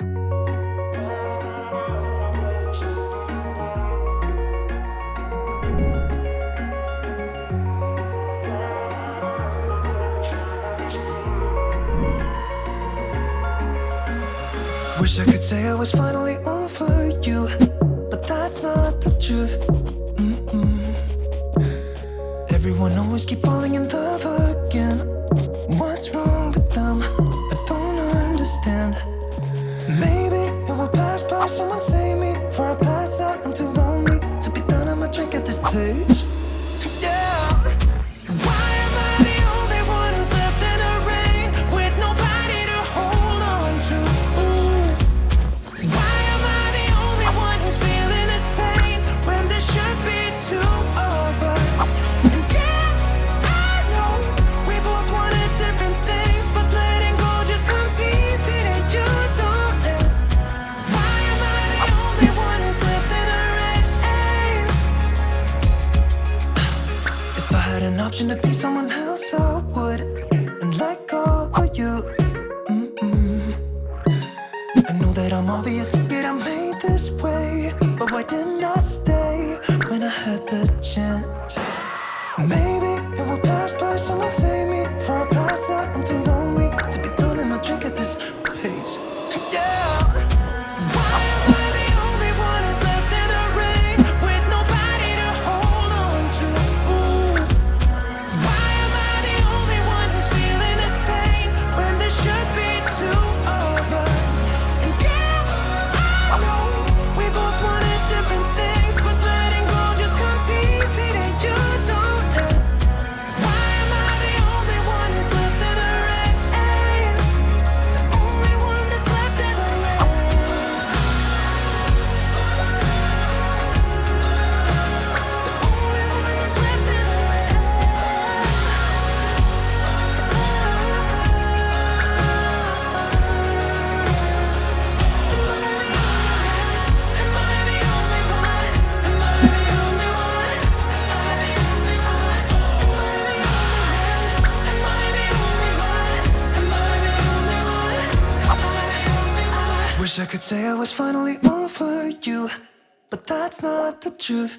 Wish I could say I was finally over you, but that's not the truth. Everyone always keep falling in love again. What's wrong with them? I don't understand. Maybe it will pass by, someone save me. Before I pass out, I'm too lonely to be done. I'ma drink at this page. Yeah. Why am I the only one who's left in the rain with nobody to hold on to? Ooh. Why am I the only one who's feeling this pain when there should be two of us? And yeah, I know we both wanted different things, but letting go just comes easy that you don't let. Why am I the only one who's left in the rain? If I had an option to be someone else, I would, and let go of you. I know that I'm obvious, forget I'm made this way, but why didn't I stay when I had the chance? Maybe it will pass by, someone save me. Before I pass out, I'm too lonely to be done in my drink at this pace. Yeah. Why am I the only one who's left in the rain with nobody to hold on to? Ooh. Why am I the only one who's feeling this pain when there should be two of us? And yeah, I know we both wanted different things, but letting go just comes easy that you don't let. Why am I the only one who's left in the rain? The only one that's left in the rain. The only one that's left in the rain. Am I the only one? Am I the only one? Am I the only one? Am I the only one? Am I the only one? Am I the only one? Wish I could say I was finally over you, but that's not the truth.